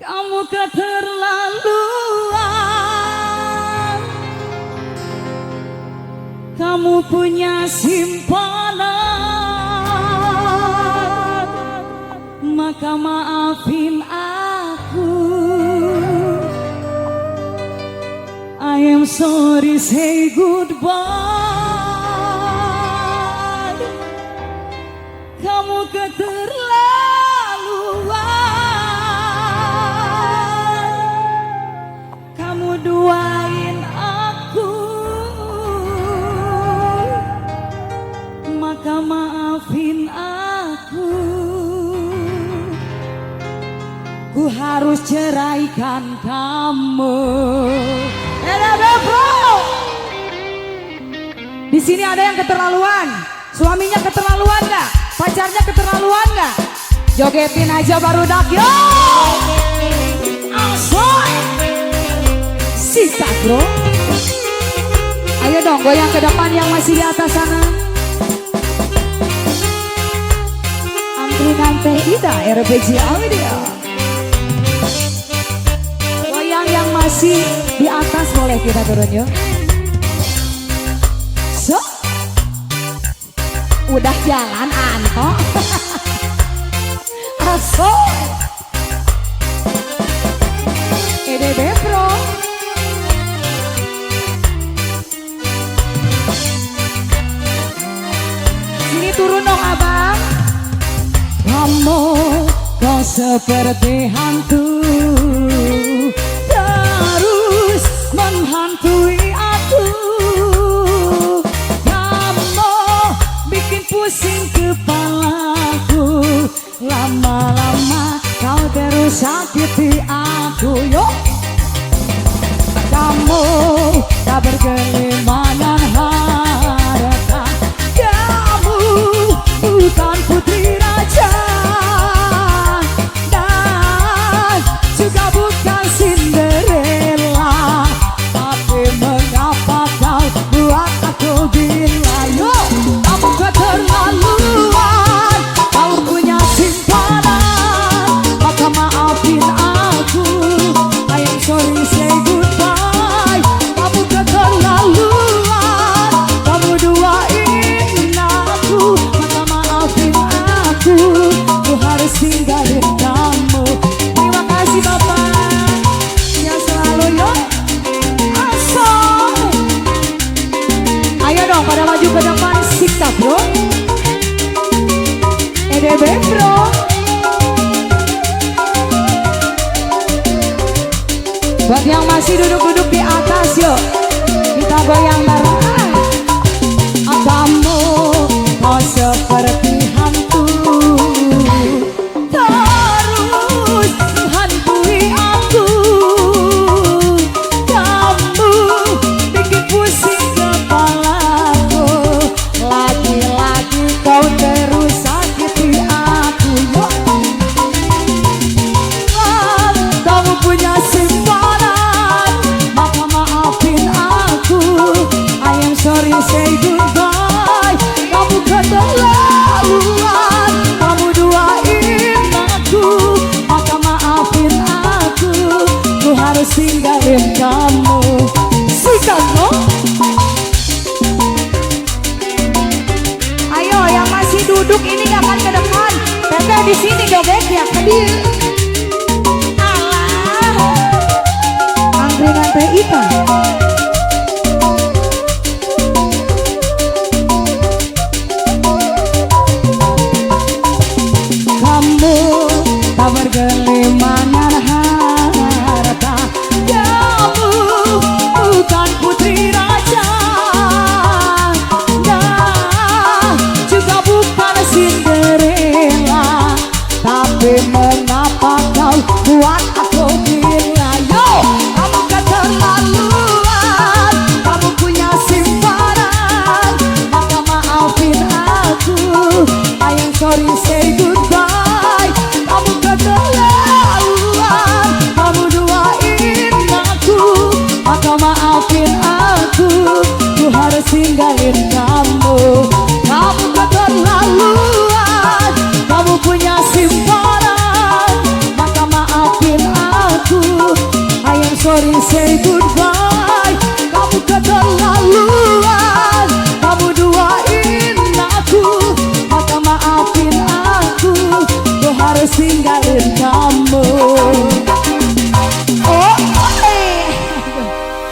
Kamu keterlaluan. Kamu punya simpanan, maka maafin aku. I am sorry, say goodbye. Kamu keterlaluan. Kamu duain aku, maka maafin aku. Ku harus ceraikan kamu. Bro, di sini ada yang keterlaluan. Suaminya keterlaluan nggak? Pacarnya keterlaluan nggak? Jogetin aja baru dak yo. Asoy, sikat bro. Ayo dong goyang ke depan yang masih di atas sana. Angkringan Teh Ida RPJ Audio. Yang masih di atas boleh kita turun yuk. So, udah jalan Anto. Aso, EDB bro. Sini turun dong abang. Kamu kau seperti hantu, terus menghantui aku. Kamu bikin pusing kepalaku. Lama-lama kau terus sakiti aku. Yuk, kamu tak berkelimangan harta. Kamu bukan putri raja, dan juga bukan Cinderella. Tapi mengapa kau buat aku gila? Yuk, kamu keterlaluan. Kau punya simpanan, maka maafin aku. I am sorry, say goodbye. Kamu keterlaluan. Kamu duain aku, maka maafin aku. Ku harus tinggalin kamu. Terima kasih Bapak. Ya selalu yuk. Asal. Ayo dong pada maju ke depan. Sikap bro. EDB bro. Buat yang masih duduk-duduk di atas yuk, kita goyang bareng. Kamu kau seperti hantu, terus menghantui aku. Kamu bikin pusing kepalaku. Lagi-lagi kau terus sakiti aku. Kamu punya simpanan, maka maafin aku. I am sorry, say goodbye. Kamu keterlaluan. Kamu duain aku, maka maafin aku. Ku harus tinggalin kamu. Sikat lo. Ayo yang masih duduk ini gak akan ke depan. Teteh di sini jogetnya hadir. Angkringan Teh Ida. Kamu tak bergelimangan harta. Kamu bukan putri raja, dan juga bukan Cinderella. Tapi mengapa kau buat aku gila? Yo, kamu keterlaluan. Kamu punya simpanan, maka maafin aku. I am sorry, say goodbye. Kamu keterlaluan. Kamu duain aku, maka maafin aku. Ku harus tinggalin kamu. Kamu keterlaluan. Kamu punya simpanan, maka maafin sorry say goodbye. Kamu keterlaluan, kamu duain aku, maka maafin aku, kau harus tinggalin kamu.